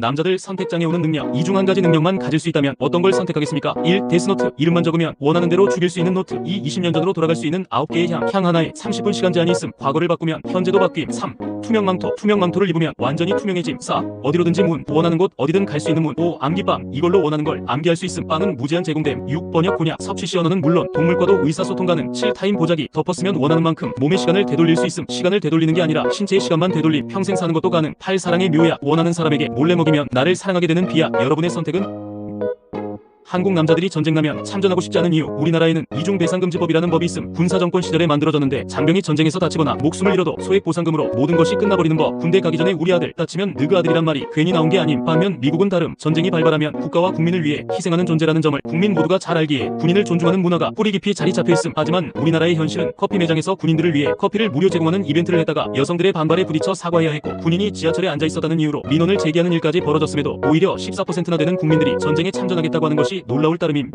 남자들 선택장애 오는 능력. 이 중 한 가지 능력만 가질 수 있다면 어떤 걸 선택하겠습니까? 1. 데스노트. 이름만 적으면 원하는 대로 죽일 수 있는 노트. 2. 20년 전으로 돌아갈 수 있는 9개의 향. 향 하나에 30분 시간 제한이 있음. 과거를 바꾸면 현재도 바뀜. 3. 투명망토. 투명망토를 입으면 완전히 투명해짐. 4. 어디로든지 문. 원하는 곳 어디든 갈 수 있는 문. 5. 암기빵. 이걸로 원하는 걸 암기할 수 있음. 빵은 무제한 제공됨. 6. 번역 곤약. 섭취시 언어는 물론 동물과도 의사소통 가능. 7. 타임 보자기. 덮었으면 원하는 만큼 몸의 시간을 되돌릴 수 있음. 시간을 되돌리는 게 아니라 신체의 시간만 되돌림. 평생 사는 것도 가능. 8. 사랑의 묘약. 원하는 사람에게 몰래 먹이면 나를 사랑하게 되는 비약. 여러분의 선택은? 한국 남자들이 전쟁 나면 참전하고 싶지 않은 이유. 우리나라에는 이중배상금지법이라는 법이 있음. 군사정권 시절에 만들어졌는데 장병이 전쟁에서 다치거나 목숨을 잃어도 소액보상금으로 모든 것이 끝나버리는 법. 군대 가기 전에 우리 아들 다치면 너그 아들이란 말이 괜히 나온 게 아님. 반면 미국은 다름. 전쟁이 발발하면 국가와 국민을 위해 희생하는 존재라는 점을 국민 모두가 잘 알기에 군인을 존중하는 문화가 뿌리 깊이 자리 잡혀 있음. 하지만 우리나라의 현실은 커피 매장에서 군인들을 위해 커피를 무료 제공하는 이벤트를 했다가 여성들의 반발에 부딪혀 사과해야 했고, 군인이 지하철에 앉아 있었다는 이유로 민원을 제기하는 일까지 벌어졌음에도 오히려 14%나 되는 국민들이 전쟁에 참전하겠다고 하는 것이 놀라울 따름임.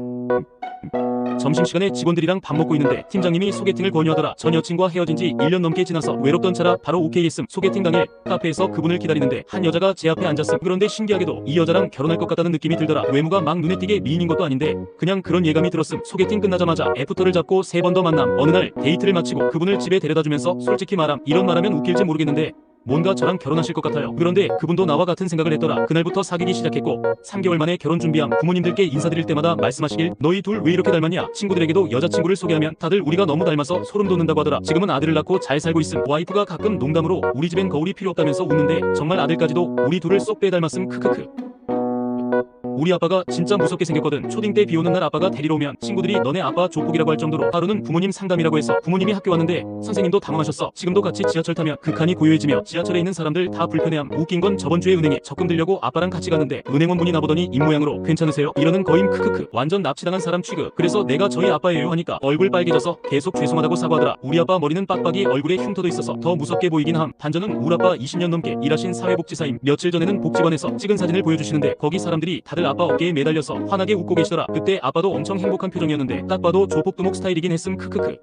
점심시간에 직원들이랑 밥 먹고 있는데 팀장님이 소개팅을 권유하더라. 전 여친과 헤어진 지 1년 넘게 지나서 외롭던 차라 바로 오케이 했음. 소개팅 당일 카페에서 그분을 기다리는데 한 여자가 제 앞에 앉았음. 그런데 신기하게도 이 여자랑 결혼할 것 같다는 느낌이 들더라. 외모가 막 눈에 띄게 미인인 것도 아닌데 그냥 그런 예감이 들었음. 소개팅 끝나자마자 애프터를 잡고 3번 더 만남. 어느 날 데이트를 마치고 그분을 집에 데려다주면서 솔직히 이런 말하면 웃길지 모르겠는데 뭔가 저랑 결혼하실 것 같아요. 그런데 그분도 나와 같은 생각을 했더라. 그날부터 사귀기 시작했고 3개월 만에 결혼 준비함. 부모님들께 인사드릴 때마다 말씀하시길 너희 둘 왜 이렇게 닮았냐. 친구들에게도 여자친구를 소개하면 다들 우리가 너무 닮아서 소름 돋는다고 하더라. 지금은 아들을 낳고 잘 살고 있음. 와이프가 가끔 농담으로 우리 집엔 거울이 필요 없다면서 웃는데 정말 아들까지도 우리 둘을 쏙 빼닮았음. 크크크. 우리 아빠가 진짜 무섭게 생겼거든. 초딩 때 비오는 날 아빠가 데리러 오면 친구들이 너네 아빠 조폭이라고 할 정도로 하루는 부모님 상담이라고 해서 부모님이 학교 왔는데 선생님도 당황하셨어. 지금도 같이 지하철 타면 극한이 고요해지며 지하철에 있는 사람들 다 불편해함. 웃긴 건 저번 주에 은행에 적금 들려고 아빠랑 같이 갔는데 은행원 분이 나보더니 입모양으로 괜찮으세요? 이러는 거임. 크크크. 완전 납치당한 사람 취급. 그래서 내가 저희 아빠예요 하니까 얼굴 빨개져서 계속 죄송하다고 사과하더라. 우리 아빠 머리는 빡빡이 얼굴에 흉터도 있어서 더 무섭게 보이긴 함. 반전은 우리 아빠 20년 넘게 일하신 사회복지사임. 며칠 전에는 복지관에서 찍은 사진을 보여주시는데 거기 사람들이 다들 아빠 어깨에 매달려서 환하게 웃고 계시더라. 그때 아빠도 엄청 행복한 표정이었는데 딱 봐도 조폭두목 스타일이긴 했음. 크크크.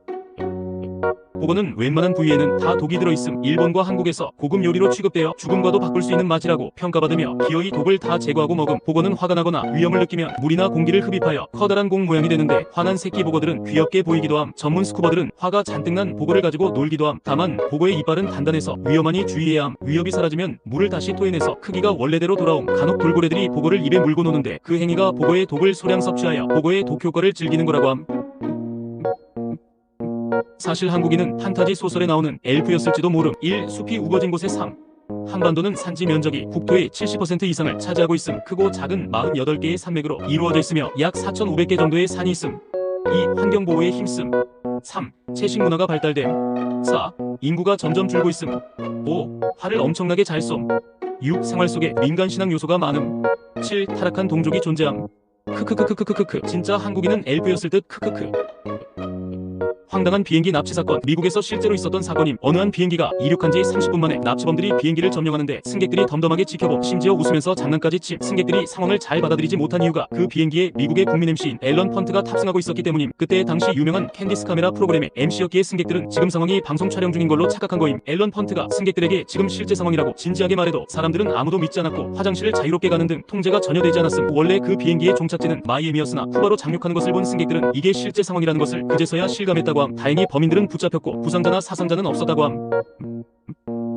복어는 웬만한 부위에는 다 독이 들어있음. 일본과 한국에서 고급 요리로 취급되어 죽음과도 바꿀 수 있는 맛이라고 평가받으며 기어이 독을 다 제거하고 먹음. 복어는 화가 나거나 위험을 느끼면 물이나 공기를 흡입하여 커다란 공 모양이 되는데 화난 새끼 복어들은 귀엽게 보이기도 함. 전문 스쿠버들은 화가 잔뜩 난 복어를 가지고 놀기도 함. 다만 복어의 이빨은 단단해서 위험하니 주의해야 함. 위협이 사라지면 물을 다시 토해내서 크기가 원래대로 돌아옴. 간혹 돌고래들이 복어를 입에 물고 노는데 그 행위가 복어의 독을 소량 섭취하여 복어의 독 효과를 즐기는 거라고 함. 사실 한국인은 판타지 소설에 나오는 엘프였을지도 모름. 1. 숲이 우거진 곳의 삶. 한반도는 산지 면적이 국토의 70% 이상을 차지하고 있음. 크고 작은 48개의 산맥으로 이루어져 있으며 약 4,500개 정도의 산이 있음. 2. 환경보호에 힘씀. 3. 채식 문화가 발달됨. 4. 인구가 점점 줄고 있음. 5. 화를 엄청나게 잘 쏨. 6. 생활 속에 민간신앙 요소가 많음. 7. 타락한 동족이 존재함. 크크크크크크크크. 진짜 한국인은 엘프였을 듯. 크크크. 황당한 비행기 납치 사건. 미국에서 실제로 있었던 사건임. 어느 한 비행기가 이륙한 지 30분 만에 납치범들이 비행기를 점령하는데 승객들이 덤덤하게 지켜보 심지어 웃으면서 장난까지 침. 승객들이 상황을 잘 받아들이지 못한 이유가 그 비행기에 미국의 국민 MC인 앨런 펀트가 탑승하고 있었기 때문임. 그때 당시 유명한 캔디스 카메라 프로그램의 MC였기에 승객들은 지금 상황이 방송 촬영 중인 걸로 착각한 거임. 앨런 펀트가 승객들에게 지금 실제 상황이라고 진지하게 말해도 사람들은 아무도 믿지 않았고 화장실을 자유롭게 가는 등 통제가 전혀 되지 않았음. 원래 그 비행기의 종착지는 마이애미였으나 쿠바로 착륙하는 것을 본 승객들은 이게 실제 상황이라는 것을 그제서야 실감했다고 함. 다행히 범인들은 붙잡혔고 부상자나 사상자는 없었다고 함.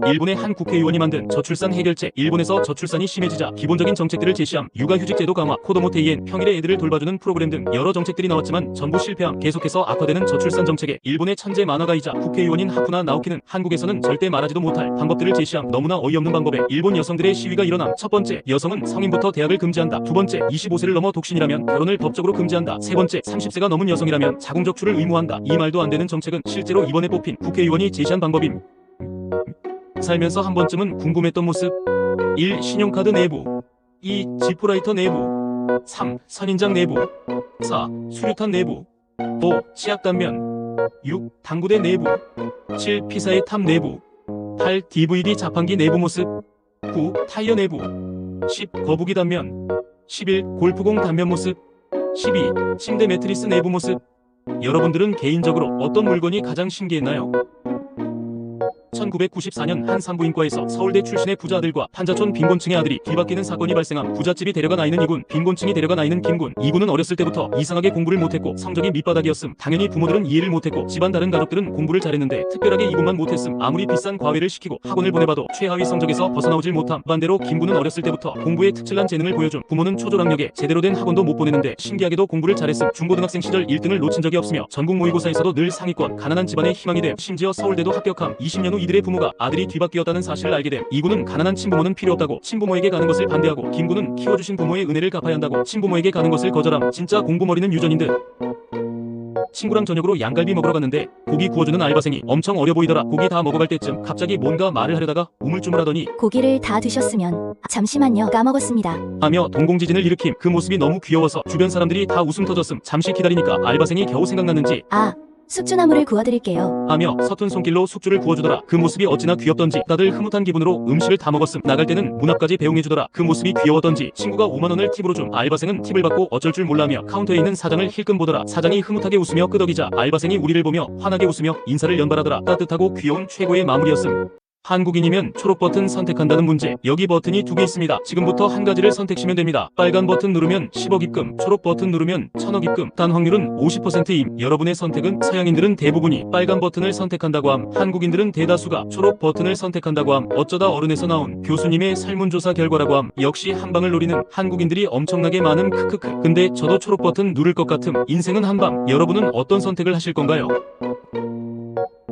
일본의 한 국회의원이 만든 저출산 해결책. 일본에서 저출산이 심해지자 기본적인 정책들을 제시함. 육아휴직제도 강화, 코도모테이엔 평일에 애들을 돌봐주는 프로그램 등 여러 정책들이 나왔지만 전부 실패함. 계속해서 악화되는 저출산 정책에 일본의 천재 만화가이자 국회의원인 하쿠나 나오키는 한국에서는 절대 말하지도 못할 방법들을 제시함. 너무나 어이없는 방법에 일본 여성들의 시위가 일어남. 첫 번째, 여성은 성인부터 대학을 금지한다. 두 번째, 25세를 넘어 독신이라면 결혼을 법적으로 금지한다. 세 번째, 30세가 넘은 여성이라면 자궁적출을 의무한다. 이 말도 안 되는 정책은 실제로 이번에 뽑힌 국회의원이 제시한 방법임. 살면서 한 번쯤은 궁금했던 모습. 1. 신용카드 내부. 2. 지프라이터 내부. 3. 선인장 내부. 4. 수류탄 내부. 5. 치약단면. 6. 당구대 내부. 7. 피사의 탑 내부. 8. DVD 자판기 내부 모습. 9. 타이어 내부. 10. 거북이 단면. 11. 골프공 단면 모습. 12. 침대 매트리스 내부 모습. 여러분들은 개인적으로 어떤 물건이 가장 신기했나요? 1994년 한 산부인과에서 서울대 출신의 부자 아들과 판자촌 빈곤층의 아들이 뒤바뀌는 사건이 발생함. 부잣집이 데려간 아이는 이군, 빈곤층이 데려간 아이는 김군. 이군은 어렸을 때부터 이상하게 공부를 못했고 성적이 밑바닥이었음. 당연히 부모들은 이해를 못했고 집안 다른 가족들은 공부를 잘했는데 특별하게 이군만 못했음. 아무리 비싼 과외를 시키고 학원을 보내봐도 최하위 성적에서 벗어나오질 못함. 반대로 김군은 어렸을 때부터 공부에 특출난 재능을 보여줌. 부모는 초졸학력에 제대로 된 학원도 못 보내는데 신기하게도 공부를 잘했음. 중고등학생 시절 1등을 놓친 적이 없으며 전국 모의고사에서도 늘 상위권. 가난한 집안의 희망이 됨. 심지어 서울대도 합격함. 20년 후 이들의 부모가 아들이 뒤바뀌었다는 사실을 알게 됨. 이군은 가난한 친부모는 필요 없다고 친부모에게 가는 것을 반대하고, 김군은 키워주신 부모의 은혜를 갚아야 한다고 친부모에게 가는 것을 거절함. 진짜 공부머리는 유전인 듯. 친구랑 저녁으로 양갈비 먹으러 갔는데 고기 구워주는 알바생이 엄청 어려 보이더라. 고기 다 먹어갈 때쯤 갑자기 뭔가 말을 하려다가 우물쭈물하더니 고기를 다 드셨으면 잠시만요, 까먹었습니다 하며 동공지진을 일으킴. 그 모습이 너무 귀여워서 주변 사람들이 다 웃음 터졌음. 잠시 기다리니까 알바생이 겨우 생각났는지 숙주나물을 구워드릴게요 하며 서툰 손길로 숙주를 구워주더라. 그 모습이 어찌나 귀엽던지 다들 흐뭇한 기분으로 음식을 다 먹었음. 나갈 때는 문 앞까지 배웅해주더라. 그 모습이 귀여웠던지 친구가 5만원을 팁으로 줌. 알바생은 팁을 받고 어쩔 줄 몰라며 카운터에 있는 사장을 힐끔 보더라. 사장이 흐뭇하게 웃으며 끄덕이자 알바생이 우리를 보며 환하게 웃으며 인사를 연발하더라. 따뜻하고 귀여운 최고의 마무리였음. 한국인이면 초록 버튼 선택한다는 문제. 여기 버튼이 두 개 있습니다. 지금부터 한 가지를 선택시면 됩니다. 빨간 버튼 누르면 10억 입금, 초록 버튼 누르면 1000억 입금. 단 확률은 50%임. 여러분의 선택은 서양인들은 대부분이 빨간 버튼을 선택한다고 함. 한국인들은 대다수가 초록 버튼을 선택한다고 함. 어쩌다 어른에서 나온 교수님의 설문조사 결과라고 함. 역시 한방을 노리는 한국인들이 엄청나게 많음. 크크크. 근데 저도 초록 버튼 누를 것 같음. 인생은 한방. 여러분은 어떤 선택을 하실 건가요?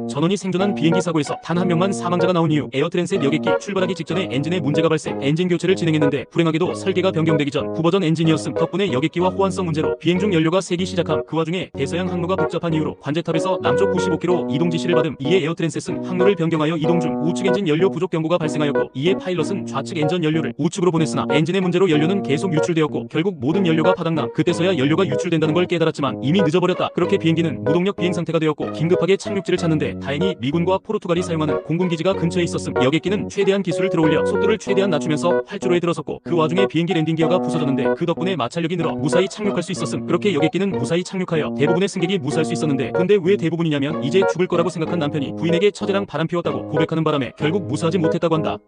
전원이 생존한 비행기 사고에서 단 한 명만 사망자가 나온 이유. 에어트랜셋 여객기 출발하기 직전에 엔진에 문제가 발생. 엔진 교체를 진행했는데 불행하게도 설계가 변경되기 전 후버전 엔진이었음. 덕분에 여객기와 호환성 문제로 비행 중 연료가 새기 시작함. 그 와중에 대서양 항로가 복잡한 이유로 관제탑에서 남쪽 95km 이동 지시를 받음. 이에 에어트랜셋은 항로를 변경하여 이동 중 우측 엔진 연료 부족 경고가 발생하였고, 이에 파일럿은 좌측 엔진 연료를 우측으로 보냈으나 엔진의 문제로 연료는 계속 유출되었고 결국 모든 연료가 바닥남. 그때서야 연료가 유출된다는 걸 깨달았지만 이미 늦어버렸다. 그렇게 비행기는 무동력 비행 상태가 되었고 긴급하게 착륙지를 찾는데 다행히 미군과 포르투갈이 사용하는 공군기지가 근처에 있었음. 여객기는 최대한 기술을 들어올려 속도를 최대한 낮추면서 활주로에 들어섰고 그 와중에 비행기 랜딩 기어가 부서졌는데 그 덕분에 마찰력이 늘어 무사히 착륙할 수 있었음. 그렇게 여객기는 무사히 착륙하여 대부분의 승객이 무사할 수 있었는데, 근데 왜 대부분이냐면 이제 죽을 거라고 생각한 남편이 부인에게 처제랑 바람 피웠다고 고백하는 바람에 결국 무사하지 못했다고 한다.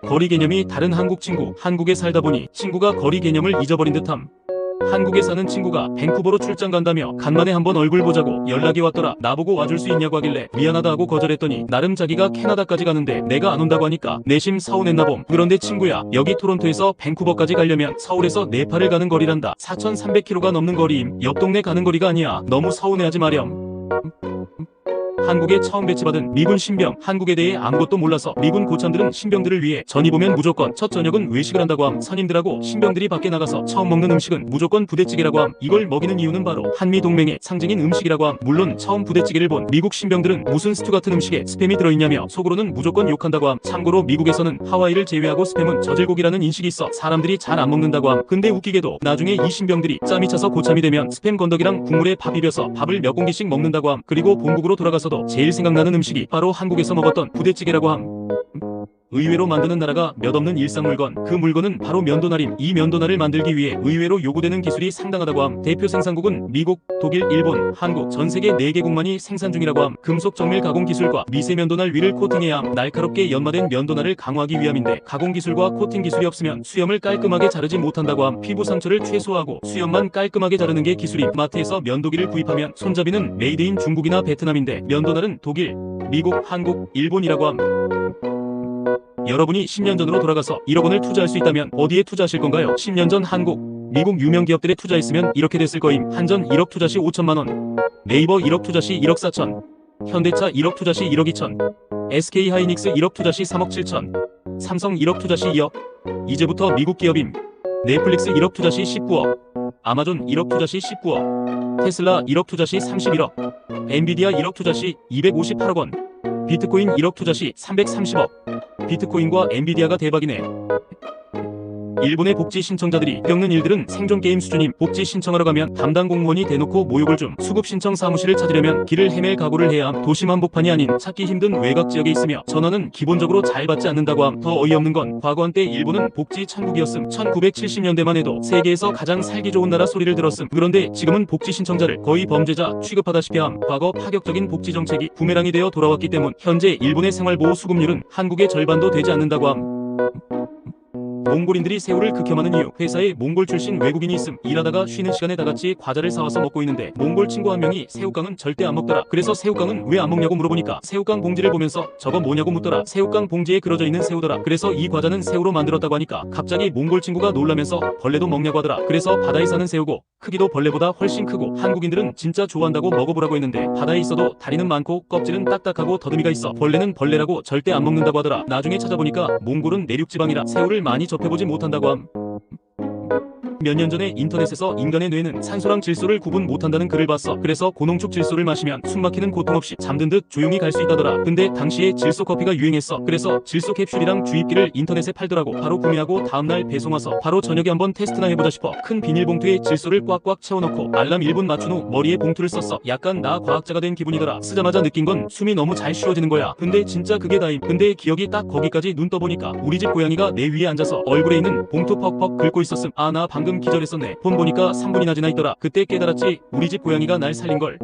거리 개념이 다른 한국 친구. 한국에 살다 보니 친구가 거리 개념을 잊어버린 듯함. 한국에 사는 친구가 밴쿠버로 출장 간다며 간만에 한번 얼굴 보자고 연락이 왔더라. 나보고 와줄 수 있냐고 하길래 미안하다 하고 거절했더니 나름 자기가 캐나다까지 가는데 내가 안 온다고 하니까 내심 서운했나봄. 그런데 친구야, 여기 토론토에서 밴쿠버까지 가려면 서울에서 네팔을 가는 거리란다. 4300km가 넘는 거리임. 옆 동네 가는 거리가 아니야. 너무 서운해하지 마렴. 한국에 처음 배치받은 미군 신병. 한국에 대해 아무것도 몰라서 미군 고참들은 신병들을 위해 전이 보면 무조건 첫 저녁은 외식을 한다고 함. 선임들하고 신병들이 밖에 나가서 처음 먹는 음식은 무조건 부대찌개라고 함. 이걸 먹이는 이유는 바로 한미동맹의 상징인 음식이라고 함. 물론 처음 부대찌개를 본 미국 신병들은 무슨 스튜 같은 음식에 스팸이 들어있냐며 속으로는 무조건 욕한다고 함. 참고로 미국에서는 하와이를 제외하고 스팸은 저질고기라는 인식이 있어 사람들이 잘 안 먹는다고 함. 근데 웃기게도 나중에 이 신병들이 짬이 차서 고참이 되면 스팸 건더기랑 국물에 밥 비벼서 밥을 몇 공기씩 먹는다고 함. 그리고 본국으로 돌아가서도 제일 생각나는 음식이 바로 한국에서 먹었던 부대찌개라고 함. 의외로 만드는 나라가 몇 없는 일상 물건. 그 물건은 바로 면도날임. 이 면도날을 만들기 위해 의외로 요구되는 기술이 상당하다고 함. 대표 생산국은 미국, 독일, 일본, 한국 전 세계 4개국만이 생산 중이라고 함. 금속 정밀 가공 기술과 미세 면도날 위를 코팅해야 함. 날카롭게 연마된 면도날을 강화하기 위함인데 가공 기술과 코팅 기술이 없으면 수염을 깔끔하게 자르지 못한다고 함. 피부 상처를 최소화하고 수염만 깔끔하게 자르는 게 기술임. 마트에서 면도기를 구입하면 손잡이는 메이드인 중국이나 베트남인데 면도날은 독일, 미국, 한국, 일본이라고 함. 여러분이 10년 전으로 돌아가서 1억 원을 투자할 수 있다면 어디에 투자하실 건가요? 10년 전 한국, 미국 유명 기업들에 투자했으면 이렇게 됐을 거임. 한전 1억 투자 시 5천만 원, 네이버 1억 투자 시 1억 4천, 현대차 1억 투자 시 1억 2천, SK 하이닉스 1억 투자 시 3억 7천, 삼성 1억 투자 시 2억. 이제부터 미국 기업임. 넷플릭스 1억 투자 시 19억, 아마존 1억 투자 시 19억, 테슬라 1억 투자 시 31억, 엔비디아 1억 투자 시 258억 원, 비트코인 1억 투자 시 330억. 비트코인과 엔비디아가 대박이네. 일본의 복지 신청자들이 겪는 일들은 생존 게임 수준임. 복지 신청하러 가면 담당 공무원이 대놓고 모욕을 줌. 수급 신청 사무실을 찾으려면 길을 헤맬 각오를 해야 함. 도심 한복판이 아닌 찾기 힘든 외곽 지역에 있으며 전화는 기본적으로 잘 받지 않는다고 함. 더 어이없는 건 과거 한때 일본은 복지 천국이었음. 1970년대만 해도 세계에서 가장 살기 좋은 나라 소리를 들었음. 그런데 지금은 복지 신청자를 거의 범죄자 취급하다시피 함. 과거 파격적인 복지 정책이 부메랑이 되어 돌아왔기 때문 현재 일본의 생활보호 수급률은 한국의 절반도 되지 않는다고 함. 몽골인들이 새우를 극혐하는 이유. 회사에 몽골 출신 외국인이 있음. 일하다가 쉬는 시간에 다같이 과자를 사와서 먹고 있는데 몽골 친구 한 명이 새우깡은 절대 안 먹더라. 그래서 새우깡은 왜 안 먹냐고 물어보니까 새우깡 봉지를 보면서 저거 뭐냐고 묻더라. 새우깡 봉지에 그려져 있는 새우더라. 그래서 이 과자는 새우로 만들었다고 하니까 갑자기 몽골 친구가 놀라면서 벌레도 먹냐고 하더라. 그래서 바다에 사는 새우고 크기도 벌레보다 훨씬 크고 한국인들은 진짜 좋아한다고 먹어보라고 했는데 바다에 있어도 다리는 많고 껍질은 딱딱하고 더듬이가 있어 벌레는 벌레라고 절대 안 먹는다고 하더라. 나중에 찾아보니까 몽골은 내륙지방이라 새우를 많이 접해보지 못한다고 함. 몇 년 전에 인터넷에서 인간의 뇌는 산소랑 질소를 구분 못한다는 글을 봤어. 그래서 고농축 질소를 마시면 숨막히는 고통 없이 잠든 듯 조용히 갈 수 있다더라. 근데 당시에 질소 커피가 유행했어. 그래서 질소 캡슐이랑 주입기를 인터넷에 팔더라고. 바로 구매하고 다음날 배송 와서 바로 저녁에 한번 테스트나 해보자 싶어 큰 비닐봉투에 질소를 꽉꽉 채워넣고 알람 1분 맞춘 후 머리에 봉투를 썼어. 약간 나 과학자가 된 기분이더라. 쓰자마자 느낀 건 숨이 너무 잘 쉬어지는 거야. 근데 진짜 그게 다임. 근데 기억이 딱 거기까지. 눈 떠보니까 우리 집 고양이가 내 위에 앉아서 얼굴에 있는 봉투 퍽퍽 긁고 있었음. 아 나 방금 기절했었네. 폰 보니까 3분이나 지나 있더라. 그때 깨달았지. 우리 집 고양이가 날 살린걸.